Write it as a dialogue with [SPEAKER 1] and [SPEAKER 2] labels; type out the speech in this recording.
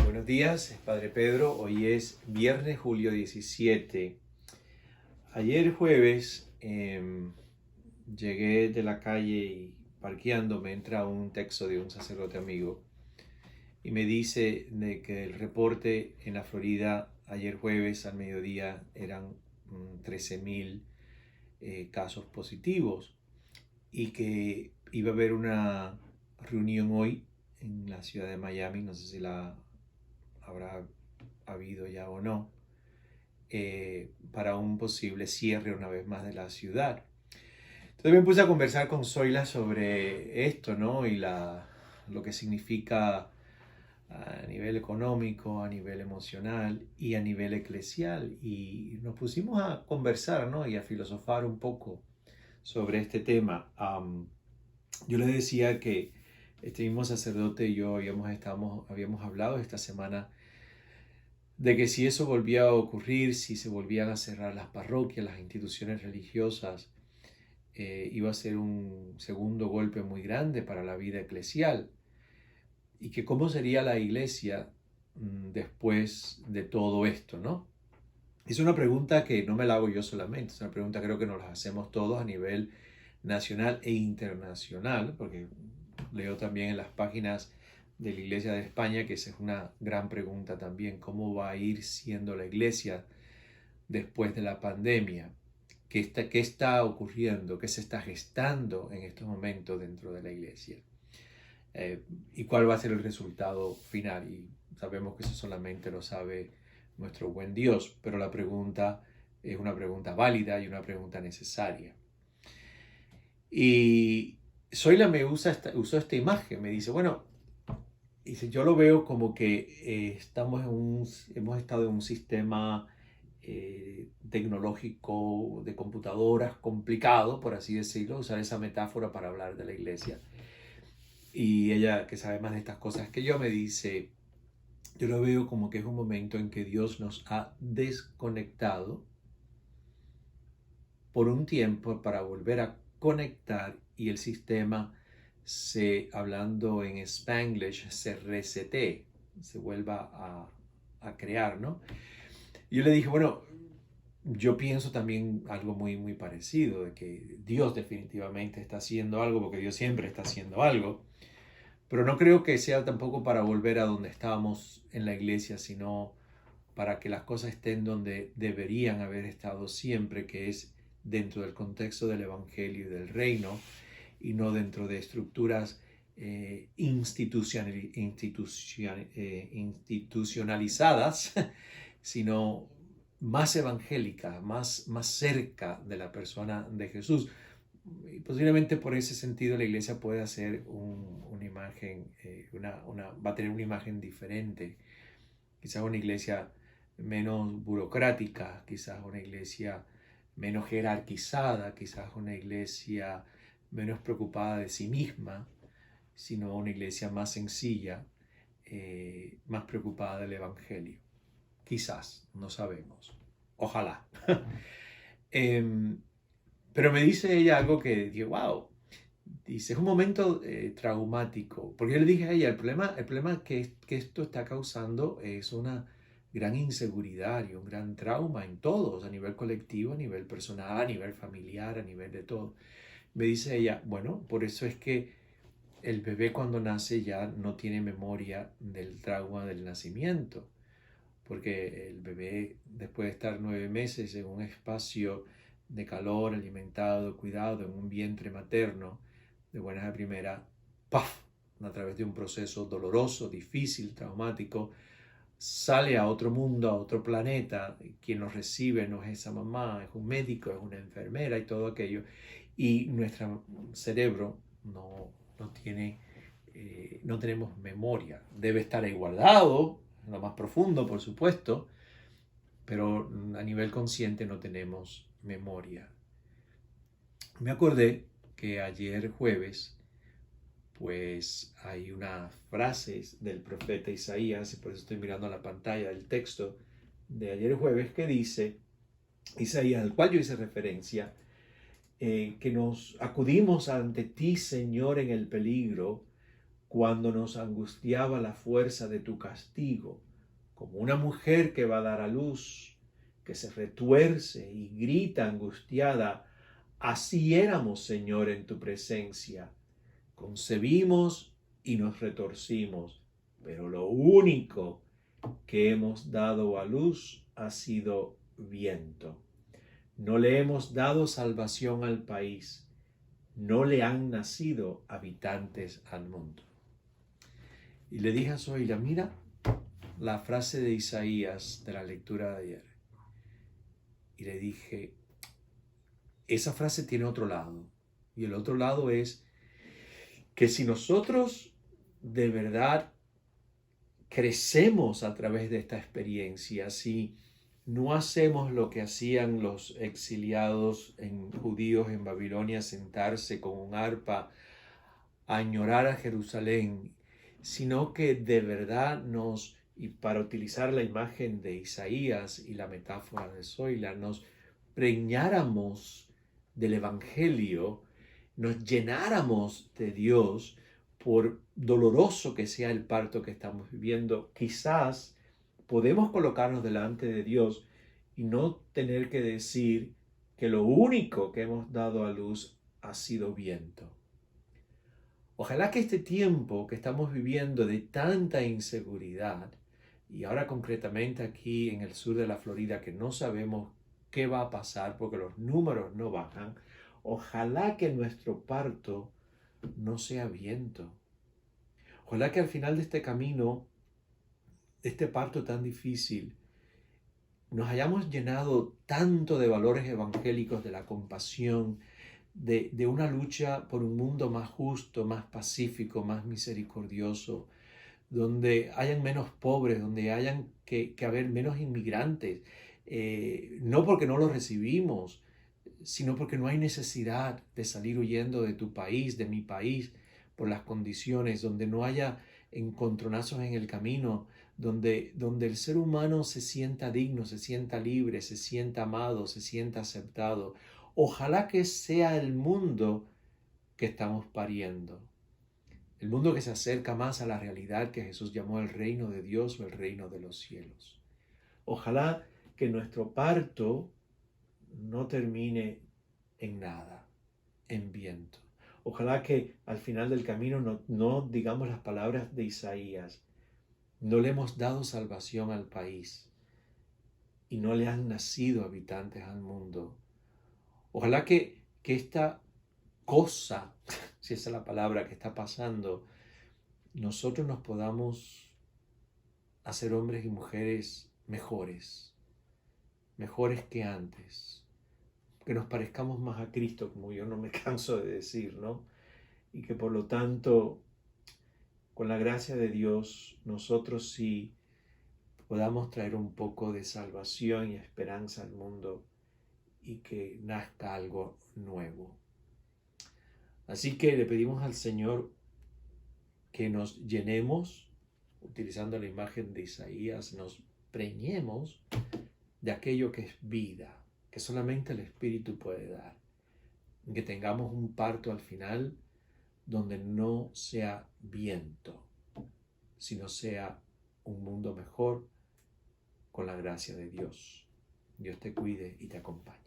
[SPEAKER 1] Buenos días, es Padre Pedro. Hoy es viernes, julio 17. Ayer jueves llegué de la calle y parqueando me entra un texto de un sacerdote amigo y me dice de que el reporte en la Florida ayer jueves al mediodía eran 13,000 casos positivos y que iba a haber una reunión hoy en la ciudad de Miami, no sé si la habrá habido ya o no, para un posible cierre una vez más de la ciudad. Entonces me puse a conversar con Zoila sobre esto, ¿no? Y lo que significa a nivel económico, a nivel emocional y a nivel eclesial. Y nos pusimos a conversar, ¿no? Y a filosofar un poco sobre este tema. Yo le decía que este mismo sacerdote y yo habíamos hablado esta semana de que si eso volvía a ocurrir, si se volvían a cerrar las parroquias, las instituciones religiosas, iba a ser un segundo golpe muy grande para la vida eclesial. Y que cómo sería la iglesia después de todo esto, ¿no? Es una pregunta que no me la hago yo solamente, es una pregunta que creo que nos la hacemos todos a nivel nacional e internacional, porque leo también en las páginas de la Iglesia de España que esa es una gran pregunta también, ¿cómo va a ir siendo la iglesia después de la pandemia? ¿Qué está ocurriendo? ¿Qué se está gestando en estos momentos dentro de la iglesia? ¿Y cuál va a ser el resultado final? Y sabemos que eso solamente lo sabe nuestro buen Dios, pero la pregunta es una pregunta válida y una pregunta necesaria. Y Zoila usó esta imagen, me dice, bueno, yo lo veo como que hemos estado en un sistema tecnológico de computadoras complicado, por así decirlo, usar esa metáfora para hablar de la iglesia. Y ella, que sabe más de estas cosas que yo, me dice, yo lo veo como que es un momento en que Dios nos ha desconectado por un tiempo para volver a conectar y el sistema hablando en Spanglish, se resete, se vuelva a crear, ¿no? Y yo le dije, bueno, yo pienso también algo muy, muy parecido, de que Dios definitivamente está haciendo algo, porque Dios siempre está haciendo algo, pero no creo que sea tampoco para volver a donde estábamos en la iglesia, sino para que las cosas estén donde deberían haber estado siempre, que es dentro del contexto del Evangelio y del Reino, y no dentro de estructuras institucionalizadas, sino más evangélicas, más cerca de la persona de Jesús. Y posiblemente por ese sentido la iglesia puede hacer una imagen, va a tener una imagen diferente. Quizás una iglesia menos burocrática, quizás una iglesia menos jerarquizada, quizás una iglesia menos preocupada de sí misma, sino una iglesia más sencilla, más preocupada del Evangelio. Quizás, no sabemos. Ojalá. Pero me dice ella algo que dije, wow, dice, es un momento traumático, porque yo le dije a ella, el problema que esto está causando es una gran inseguridad y un gran trauma en todos, a nivel colectivo, a nivel personal, a nivel familiar, a nivel de todo. Me dice ella, bueno, por eso es que el bebé cuando nace ya no tiene memoria del trauma del nacimiento, porque el bebé después de estar 9 meses en un espacio de calor, alimentado, cuidado, en un vientre materno, de buenas a primera, ¡paf!, a través de un proceso doloroso, difícil, traumático, sale a otro mundo, a otro planeta. Quien nos recibe no es esa mamá, es un médico, es una enfermera y todo aquello. Y nuestro cerebro no tiene, no tenemos memoria. Debe estar ahí guardado, en lo más profundo, por supuesto, pero a nivel consciente no tenemos memoria. Me acordé que ayer jueves, pues hay unas frases del profeta Isaías, y por eso estoy mirando a la pantalla del texto de ayer jueves, que dice, Isaías, al cual yo hice referencia, que nos acudimos ante ti, Señor, en el peligro, cuando nos angustiaba la fuerza de tu castigo, como una mujer que va a dar a luz, que se retuerce y grita angustiada. Así éramos, Señor, en tu presencia. Concebimos y nos retorcimos, pero lo único que hemos dado a luz ha sido viento. No le hemos dado salvación al país, no le han nacido habitantes al mundo. Y le dije a Zoila, mira la frase de Isaías de la lectura de ayer. Y le dije, esa frase tiene otro lado. Y el otro lado es que si nosotros de verdad crecemos a través de esta experiencia, si no hacemos lo que hacían los exiliados judíos en Babilonia, sentarse con un arpa a añorar a Jerusalén, sino que de verdad y para utilizar la imagen de Isaías y la metáfora de Zoila, nos preñáramos del Evangelio, nos llenáramos de Dios, por doloroso que sea el parto que estamos viviendo, quizás podemos colocarnos delante de Dios y no tener que decir que lo único que hemos dado a luz ha sido viento. Ojalá que este tiempo que estamos viviendo de tanta inseguridad, y ahora concretamente aquí en el sur de la Florida, que no sabemos qué va a pasar porque los números no bajan, ojalá que nuestro parto no sea viento. Ojalá que al final de este camino, de este parto tan difícil, nos hayamos llenado tanto de valores evangélicos, de la compasión, de una lucha por un mundo más justo, más pacífico, más misericordioso, donde hayan menos pobres, donde hayan que haber menos inmigrantes, no porque no los recibimos, sino porque no hay necesidad de salir huyendo de tu país, de mi país, por las condiciones, donde no haya encontronazos en el camino, donde el ser humano se sienta digno, se sienta libre, se sienta amado, se sienta aceptado. Ojalá que sea el mundo que estamos pariendo. El mundo que se acerca más a la realidad que Jesús llamó el reino de Dios o el reino de los cielos. Ojalá que nuestro parto no termine en nada, en viento. Ojalá que al final del camino no digamos las palabras de Isaías. No le hemos dado salvación al país y no le han nacido habitantes al mundo. Ojalá que esta cosa, si esa es la palabra que está pasando, nosotros nos podamos hacer hombres y mujeres mejores que antes, que nos parezcamos más a Cristo, como yo no me canso de decir, ¿no? Y que por lo tanto, con la gracia de Dios, nosotros sí podamos traer un poco de salvación y esperanza al mundo y que nazca algo nuevo. Así que le pedimos al Señor que nos llenemos, utilizando la imagen de Isaías, nos preñemos de aquello que es vida, que solamente el Espíritu puede dar. Que tengamos un parto al final donde no sea viento, sino sea un mundo mejor con la gracia de Dios. Dios te cuide y te acompañe.